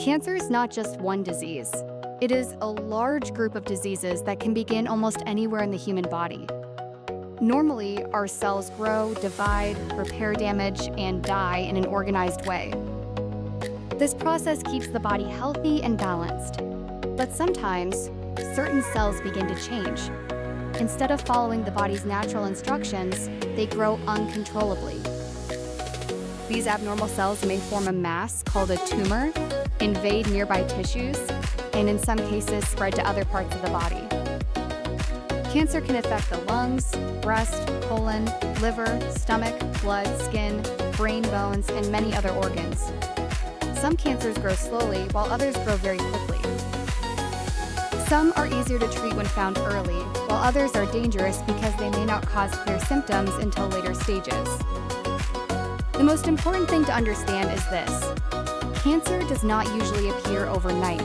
Cancer is not just one disease. It is a large group of diseases that can begin almost anywhere in the human body. Normally, our cells grow, divide, repair damage, and die in an organized way. This process keeps the body healthy and balanced. But sometimes, certain cells begin to change. Instead of following the body's natural instructions, they grow uncontrollably. These abnormal cells may form a mass called a tumor, invade nearby tissues, and in some cases spread to other parts of the body. Cancer can affect the lungs, breast, colon, liver, stomach, blood, skin, brain, bones, and many other organs. Some cancers grow slowly, while others grow very quickly. Some are easier to treat when found early, while others are dangerous because they may not cause clear symptoms until later stages. The most important thing to understand is this: cancer does not usually appear overnight.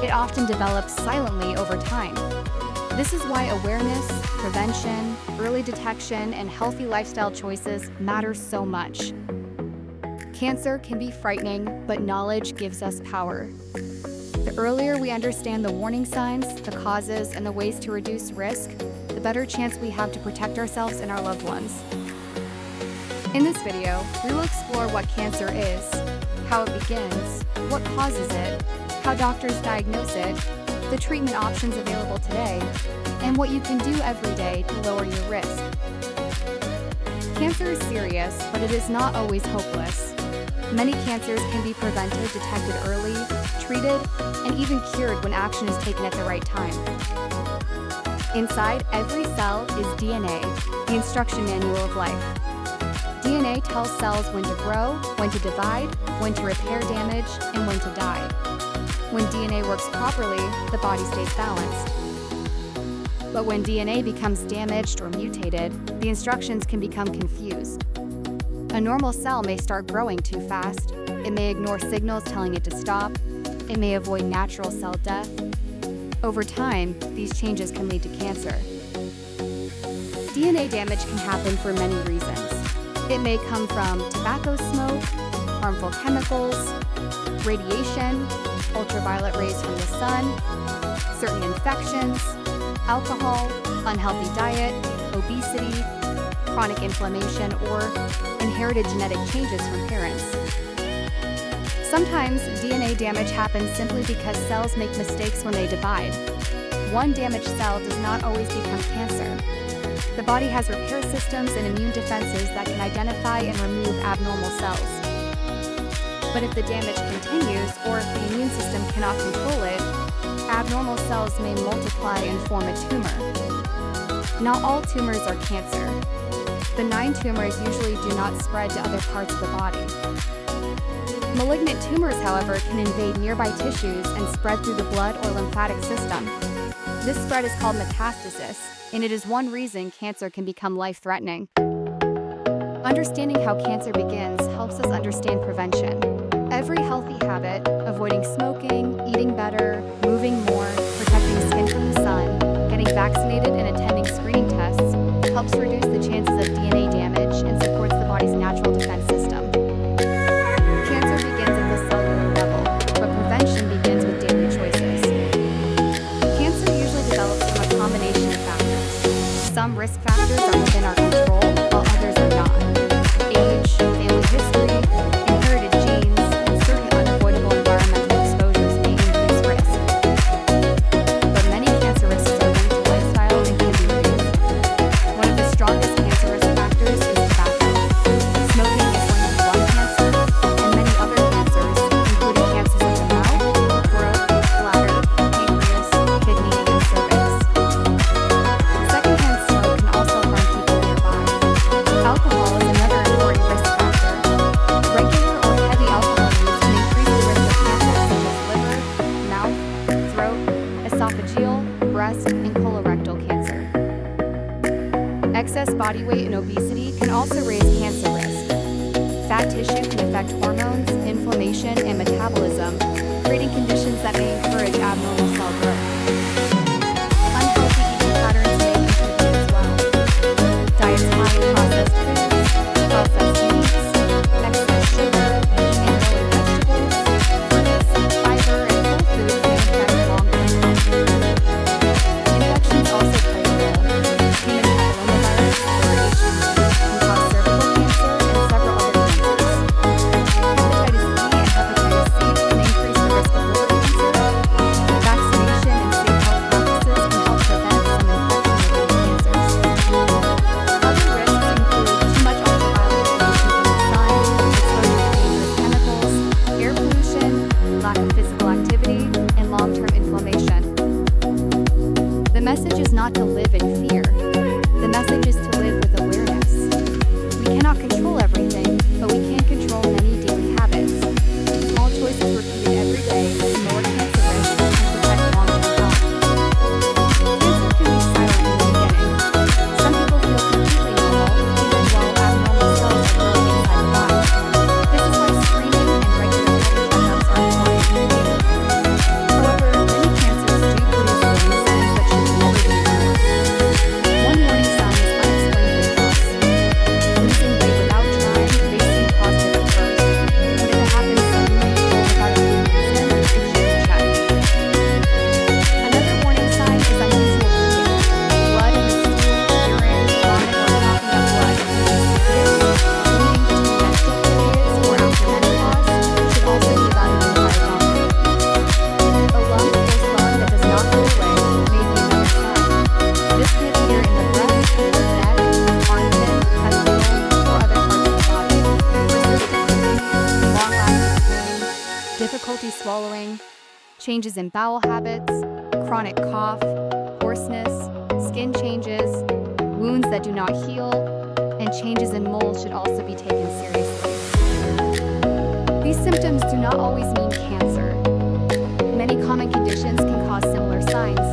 It often develops silently over time. This is why awareness, prevention, early detection, and healthy lifestyle choices matter so much. Cancer can be frightening, but knowledge gives us power. The earlier we understand the warning signs, the causes, and the ways to reduce risk, the better chance we have to protect ourselves and our loved ones. In this video, we will explore what cancer is, how it begins, what causes it, how doctors diagnose it, the treatment options available today, and what you can do every day to lower your risk. Cancer is serious, but it is not always hopeless. Many cancers can be prevented, detected early, treated, and even cured when action is taken at the right time. Inside every cell is DNA, the instruction manual of life. DNA tells cells when to grow, when to divide, when to repair damage, and when to die. When DNA works properly, the body stays balanced. But when DNA becomes damaged or mutated, the instructions can become confused. A normal cell may start growing too fast. It may ignore signals telling it to stop. It may avoid natural cell death. Over time, these changes can lead to cancer. DNA damage can happen for many reasons. It may come from tobacco smoke, harmful chemicals, radiation, ultraviolet rays from the sun, certain infections, alcohol, unhealthy diet, obesity, chronic inflammation, or inherited genetic changes from parents. Sometimes DNA damage happens simply because cells make mistakes when they divide. One damaged cell does not always become cancer. The body has repair systems and immune defenses that can identify and remove abnormal cells. But if the damage continues, or if the immune system cannot control it, abnormal cells may multiply and form a tumor. Not all tumors are cancer. Benign tumors usually do not spread to other parts of the body. Malignant tumors, however, can invade nearby tissues and spread through the blood or lymphatic system. This spread is called metastasis, and it is one reason cancer can become life-threatening. Understanding how cancer begins helps us understand prevention. Every healthy habit, avoiding smoking, eating better, moving more, protecting skin from the sun, getting vaccinated and attending screening tests, helps reduce the chances of DNA damage and supports the body's natural defense system. Cancer begins at the cellular level, but prevention begins with daily choices. Cancer usually develops from a combination of factors. Some risk factors are within our control, while others are not. Age, family history, inherited genes, and certain unavoidable environmental exposures may increase risk. But many cancer risks are linked to lifestyle and can be reduced. One of the strongest cancer risk factors is tobacco. Smoking is linked to lung cancer and many other cancers, including cancers of the mouth, throat, bladder, pancreas, kidney, and cervix. Secondhand smoke can also harm people nearby. Alcohol is another important risk factor. Regular or heavy alcohol use can increase the risk of cancers such as liver, mouth, throat, esophageal, breast, and colorectal cancer. Excess body weight and obesity can also raise cancer risk. Fat tissue can affect hormones, inflammation, and metabolism, creating conditions that may encourage abnormal cell growth. Unhealthy eating patterns may contribute as well. Diets high in processed foods, processed meats, excess sugar, and low in vegetables, fruits, lack of physical activity, and long-term inflammation. The message is not to live in fear. The message is to live with awareness. We cannot control everything, but we can control many daily habits. Small choices repeated every day can lower cancer risk and protect long-term health. Cancer can be silent in the beginning. Some people feel completely normal, even while abnormal cells are growing inside the body. This is why screening and regular health checkups are important. However, many cancers do produce warning signs that should never be ignored. One warning sign is unexplained weight loss. Losing weight without trying may seem positive at first, but if it happens suddenly or without a clear reason, it should be checked. Another warning sign is unusual bleeding. Blood in the stool, urine, vomit, or coughing up blood can be serious. Bleeding between menstrual periods or after menopause should also be evaluated by a doctor. A lump or swelling that does not go away may be another sign. This can appear in the breast, neck, armpit, testicle, or other parts of the body. Persistent bleeding, long-lasting pain, difficulty swallowing, changes in bowel habits, chronic cough, hoarseness, skin changes, wounds that do not heal, and changes in mold should also be taken seriously. These symptoms do not always mean cancer. Many common conditions can cause similar signs,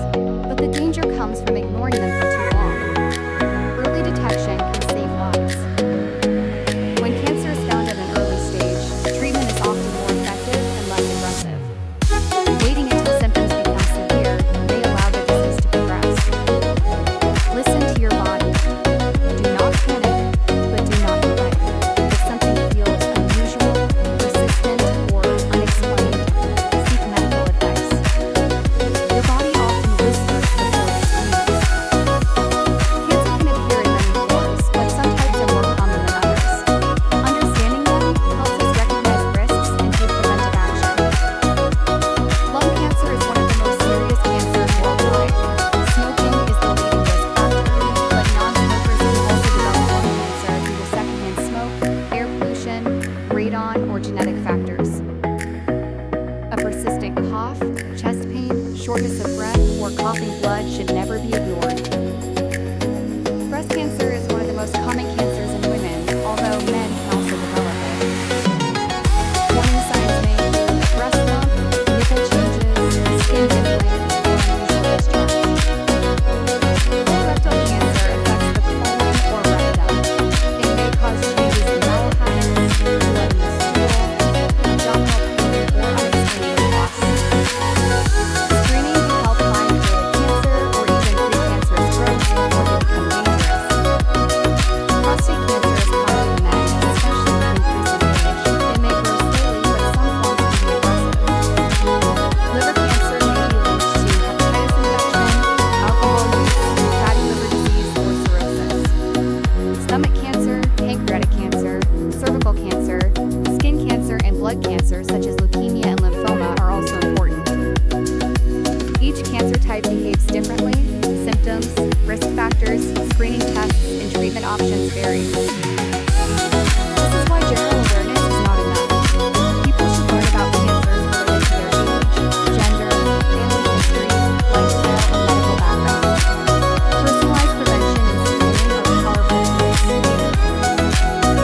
but the danger comes from ignoring them for too long. Early detection can save lives. When cancer is found at an early stage, treatment is often more effective and less aggressive. Waiting until symptoms become severe may allow the disease to progress. Listen to your body. Do not panic, but do not delay. If something feels unusual, persistent, or unexplained, seek medical advice. Your body often whispers before it speaks. Cancer can appear in many forms, but some types are more common than others. Understanding them helps us recognize risks and take preventive action. Lung cancer is one of the most serious cancers worldwide. Smoking is the leading risk factor, but non-smokers can also develop lung cancer due to secondhand smoke, air pollution, radon, or genetic factors. A persistent cough, chest pain, shortness of breath, or coughing blood should never be ignored. Breast cancer is one of the most common cancers in women, although men can also develop it. Warning signs may include a breast lump, nipple changes, skin dimpling, or unusual discharge. Colorectal cancer affects the colon or rectum. It may cause changes in bowel habits, blood in the stool, abdominal pain, or unexplained weight loss. Screening can help find early cancer or even precancerous growth before they become dangerous. Prostate cancer is common in men, especially with increasing age. It may grow slowly, but some forms can be aggressive. Liver cancer may be linked to hepatitis infection, alcohol use, fatty liver disease, or cirrhosis. Stomach cancer, pancreatic cancer, cervical cancer, skin cancer, and blood cancer, such as leukemia and lymphoma, are also important. Each cancer type behaves differently. Symptoms, risk factors, screening tests, and treatment options vary. This is why general awareness is not enough. People should learn about cancers related to their age, gender, family history, lifestyle, and medical background. Personalized prevention and screening are powerful tools.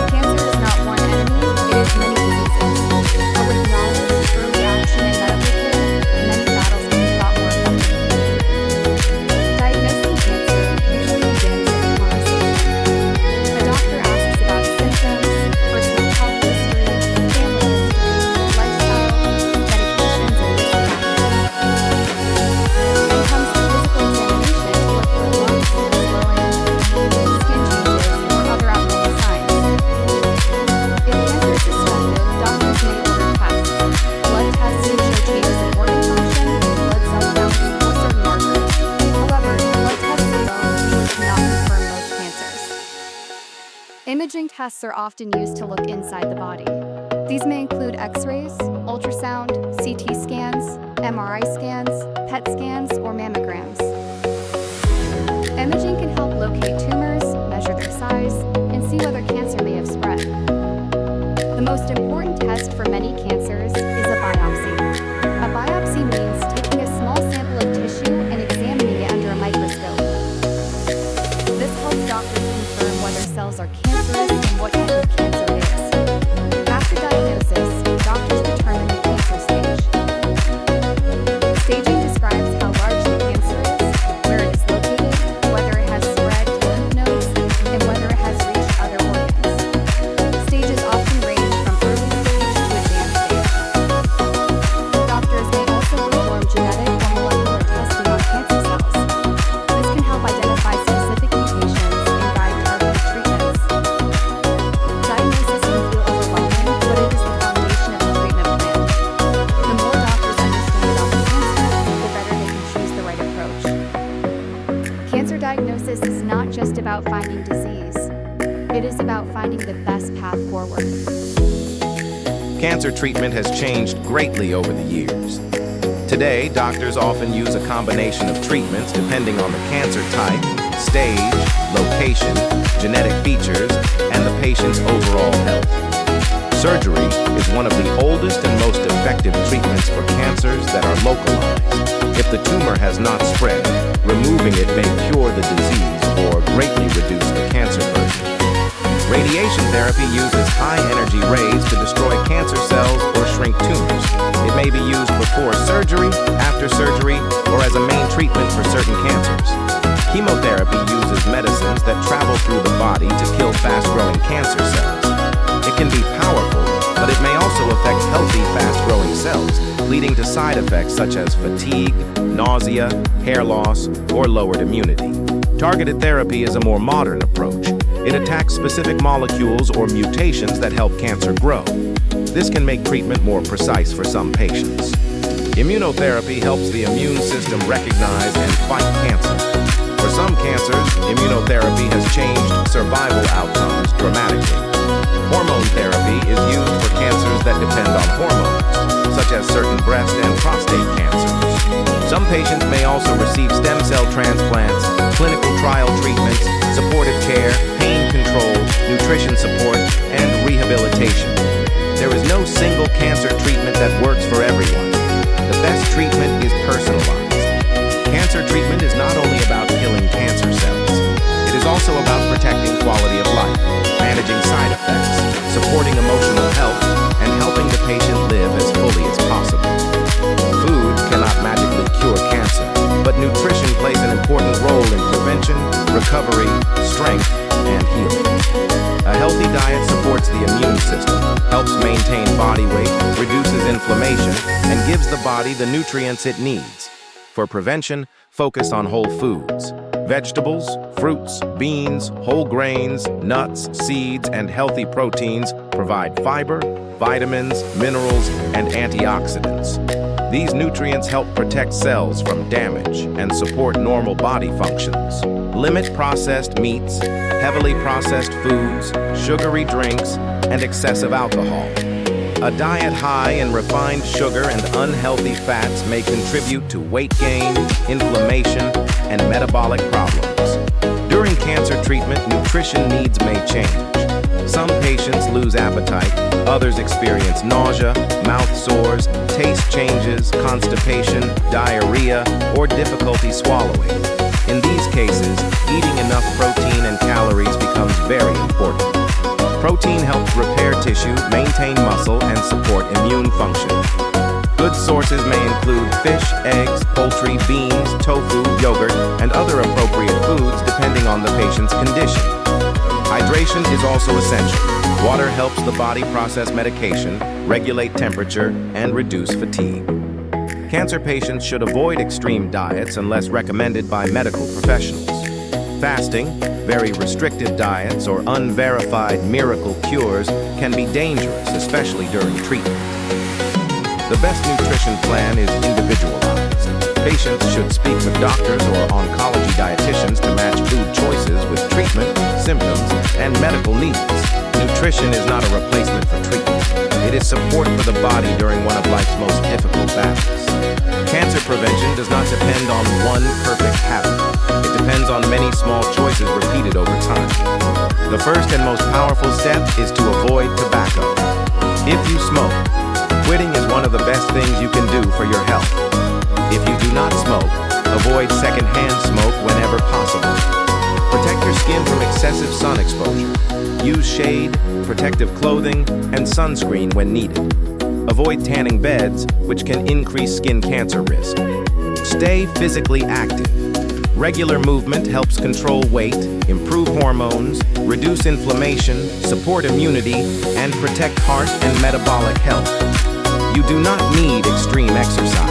Cancer is not one enemy, it is many diseases. But with knowledge, early action, and medical care, many battles can be fought more effectively. Diagnosing cancer usually begins with a conversation. A doctor asks about symptoms, personal health history, family history, lifestyle, medications, and risk factors. Then comes the physical examination to look for lumps, swelling, skin changes, or other abnormal signs. If cancer is suspected, doctors may order tests. Blood tests can show changes in organ function, blood cell counts, or certain markers. However, blood tests alone usually cannot confirm most cancers. Imaging tests are often used to look inside the body. These may include X-rays, ultrasound, CT scans, MRI scans, PET scans, or mammograms. Imaging can help locate tumors, measure their size, and see whether cancer may have spread. The most important test for many cancers is a biopsy. just about finding disease. It is about finding the best path forward. Cancer treatment has changed greatly over the years. Today, doctors often use a combination of treatments depending on the cancer type, stage, location, genetic features, and the patient's overall health. Surgery is one of the oldest and most effective treatments for cancers that are localized. If the tumor has not spread, removing it may cure the disease or greatly reduce the cancer burden. Radiation therapy uses high-energy rays to destroy cancer cells or shrink tumors. It may be used before surgery, after surgery, or as a main treatment for certain cancers. Chemotherapy uses medicines that travel through the body to kill fast-growing cancer cells. It can be powerful, but it may also affect healthy, fast-growing cells, leading to side effects such as fatigue, nausea, hair loss, or lowered immunity. Targeted therapy is a more modern approach. It attacks specific molecules or mutations that help cancer grow. This can make treatment more precise for some patients. Immunotherapy helps the immune system recognize and fight cancer. For some cancers, immunotherapy has changed survival outcomes dramatically. Hormone therapy is used for cancers that depend on hormones, such as certain breast and prostate cancers. Some patients may also receive stem cell transplants, clinical trial treatments, supportive care, pain control, nutrition support, and rehabilitation. There is no single cancer treatment that works for everyone. The best treatment is personalized. Cancer treatment is not only about killing cancer cells. It is also about protecting quality of life, managing side effects, supporting emotional health, and helping the patient live as fully as possible. Food cannot magically cure cancer, but nutrition plays an important role in prevention, recovery, strength, and healing. A healthy diet supports the immune system, helps maintain body weight, reduces inflammation, and gives the body the nutrients it needs. For prevention, focus on whole foods. Vegetables, fruits, beans, whole grains, nuts, seeds, and healthy proteins provide fiber, vitamins, minerals, and antioxidants. These nutrients help protect cells from damage and support normal body functions. Limit processed meats, heavily processed foods, sugary drinks, and excessive alcohol. A diet high in refined sugar and unhealthy fats may contribute to weight gain, inflammation, and metabolic problems. During cancer treatment, nutrition needs may change. Some patients lose appetite, others experience nausea, mouth sores, taste changes, constipation, diarrhea, or difficulty swallowing. In these cases, eating enough protein and calories becomes very important. Protein helps repair tissue, maintain muscle, and support immune function. Good sources may include fish, eggs, poultry, beans, tofu, yogurt, and other appropriate foods depending on the patient's condition. Hydration is also essential. Water helps the body process medication, regulate temperature, and reduce fatigue. Cancer patients should avoid extreme diets unless recommended by medical professionals. Fasting, very restrictive diets, or unverified miracle cures can be dangerous, especially during treatment. The best nutrition plan is individualized. Patients should speak with doctors or oncology dietitians to match food choices with treatment, symptoms, and medical needs. Nutrition is not a replacement for treatment. It is support for the body during one of life's most difficult battles. Cancer prevention does not depend on one perfect habit. It depends on many small choices repeated over time. The first and most powerful step is to avoid tobacco. If you smoke, quitting is one of the best things you can do for your health. If you do not smoke, avoid secondhand smoke whenever possible. Protect your skin from excessive sun exposure. Use shade, protective clothing, and sunscreen when needed. Avoid tanning beds, which can increase skin cancer risk. Stay physically active. Regular movement helps control weight, improve hormones, reduce inflammation, support immunity, and protect heart and metabolic health. You do not need extreme exercise.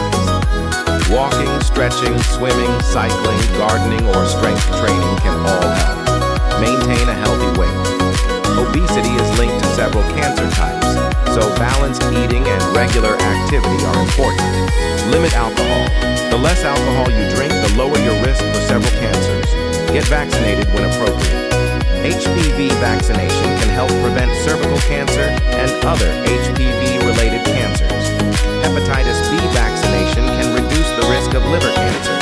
Walking, stretching, swimming, cycling, gardening, or strength training can all help. Maintain a healthy weight. Obesity is linked to several cancer types, so balanced eating and regular activity are important. Limit alcohol. The less alcohol you drink, the lower your risk for several cancers. Get vaccinated when appropriate. HPV vaccination can help prevent cervical cancer and other HPV-related cancers. Hepatitis B vaccination can reduce the risk of liver cancer.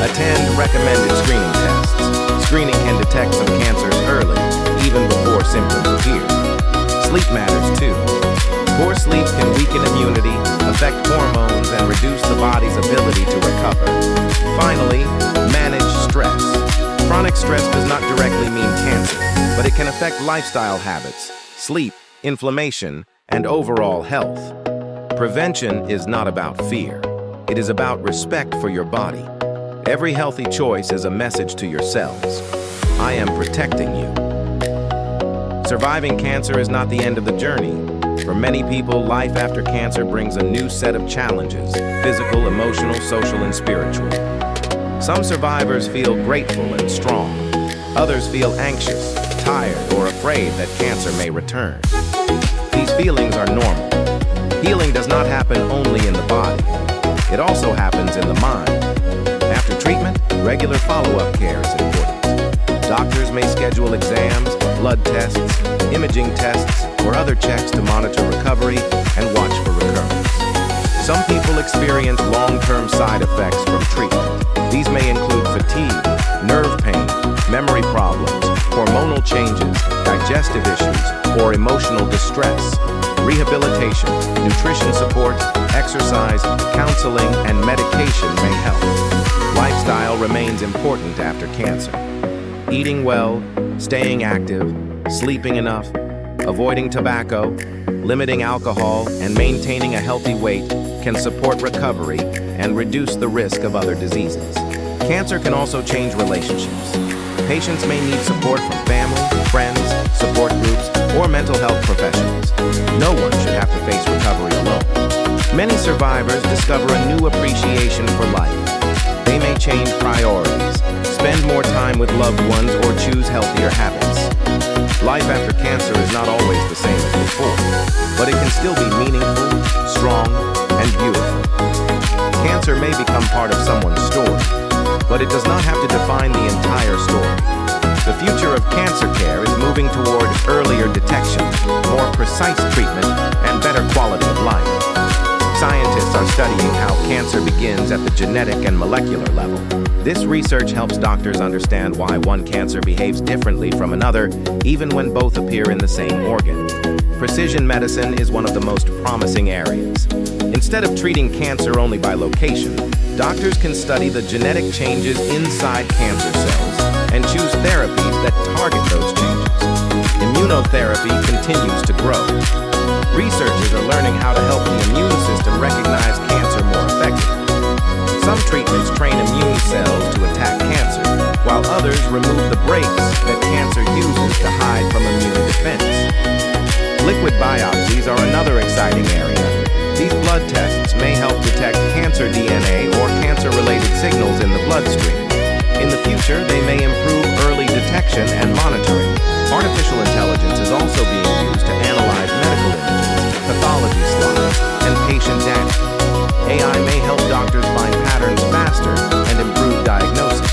Attend recommended screening tests. Screening can detect some cancers early, even before symptoms appear. Sleep matters too. Poor sleep can weaken immunity, affect hormones, and reduce the body's ability to recover. Finally, manage stress. Chronic stress does not directly mean cancer, but it can affect lifestyle habits, sleep, inflammation, and overall health. Prevention is not about fear. It is about respect for your body. Every healthy choice is a message to your cells. I am protecting you. Surviving cancer is not the end of the journey. For many people, life after cancer brings a new set of challenges: physical, emotional, social, and spiritual. Some survivors feel grateful and strong. Others feel anxious, tired, or afraid that cancer may return. These feelings are normal. Healing does not happen only in the body. It also happens in the mind. After treatment, regular follow-up care is important. Doctors may schedule exams, blood tests, imaging tests, or other checks to monitor recovery and watch for recurrence. Some people experience long-term side effects from treatment. These may include fatigue, nerve pain, memory problems, hormonal changes, digestive issues, or emotional distress. Rehabilitation, nutrition support, exercise, counseling, and medication may help. Lifestyle remains important after cancer. Eating well, staying active, sleeping enough, avoiding tobacco, limiting alcohol, and maintaining a healthy weight can support recovery and reduce the risk of other diseases. Cancer can also change relationships. Patients may need support from family, friends, support groups, or mental health professionals. No one should have to face recovery alone. Many survivors discover a new appreciation for life. They may change priorities, spend more time with loved ones, or choose healthier habits. Life after cancer is not always the same as before, but it can still be meaningful, strong, and beautiful. Cancer may become part of someone's story, but it does not have to define the entire story. The future of cancer care is moving toward earlier detection, more precise treatment, and better quality of life. Scientists are studying how cancer begins at the genetic and molecular level. This research helps doctors understand why one cancer behaves differently from another, even when both appear in the same organ. Precision medicine is one of the most promising areas. Instead of treating cancer only by location, doctors can study the genetic changes inside cancer cells and choose therapies that target those changes. Immunotherapy continues to grow. Researchers are learning how to help the immune system recognize cancer more effectively. Some treatments train immune cells to attack cancer, while others remove the brakes that cancer uses to hide from immune defense. Liquid biopsies are another exciting area. These blood tests may help detect cancer DNA or cancer-related signals in the bloodstream. In the future, they may improve early detection and monitoring. Artificial intelligence is also being used to analyze medical images, pathology slides, and patient data. AI may help doctors find patterns faster and improve diagnosis.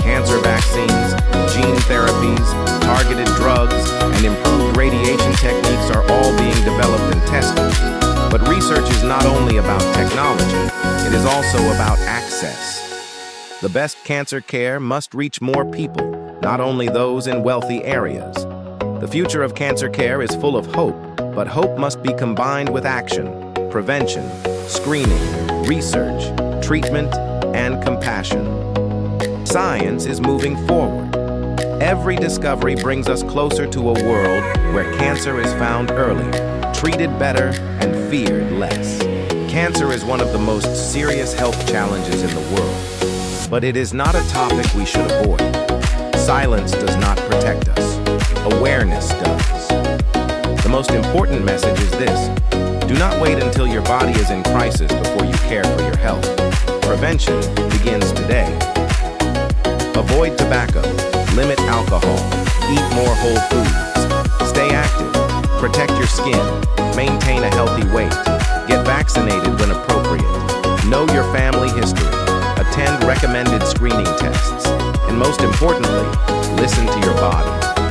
Cancer vaccines, gene therapies, targeted drugs, and improved radiation techniques are all being developed and tested. But research is not only about technology, it is also about access. The best cancer care must reach more people, not only those in wealthy areas. The future of cancer care is full of hope, but hope must be combined with action, prevention, screening, research, treatment, and compassion. Science is moving forward. Every discovery brings us closer to a world where cancer is found earlier, treated better, and feared less. Cancer is one of the most serious health challenges in the world, but it is not a topic we should avoid. Silence does not protect us. Awareness does. The most important message is this: do not wait until your body is in crisis before you care for your health. Prevention begins today. Avoid tobacco, limit alcohol, eat more whole foods, stay active, protect your skin, maintain a healthy weight, get vaccinated when appropriate, know your family history, attend recommended screening tests, and most importantly, listen to your body.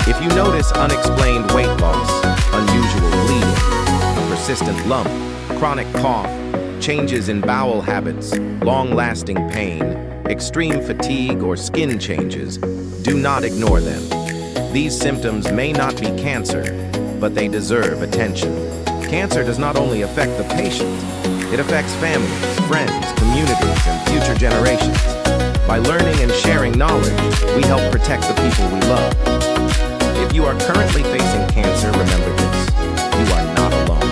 If you notice unexplained weight loss, unusual bleeding, a persistent lump, chronic cough, changes in bowel habits, long-lasting pain, extreme fatigue, or skin changes, do not ignore them. These symptoms may not be cancer, but they deserve attention. Cancer does not only affect the patient, it affects families, friends, communities, and future generations. By learning and sharing knowledge, we help protect the people we love. If you are currently facing cancer, remember this: you are not alone.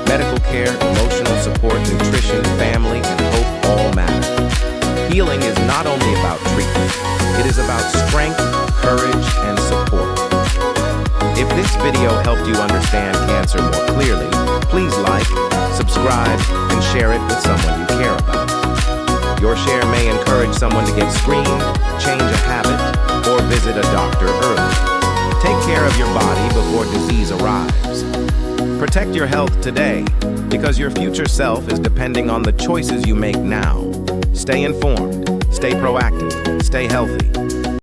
Medical care, emotional support, nutrition, family, and hope all matter. Healing is not only about treatment, it is about strength, courage, and support. If this video helped you understand cancer more clearly, please like, subscribe, and share it with someone you care about. Your share may encourage someone to get screened, change a habit, or visit a doctor early. Take care of your body before disease arrives. Protect your health today, because your future self is depending on the choices you make now. Stay informed, stay proactive, stay healthy.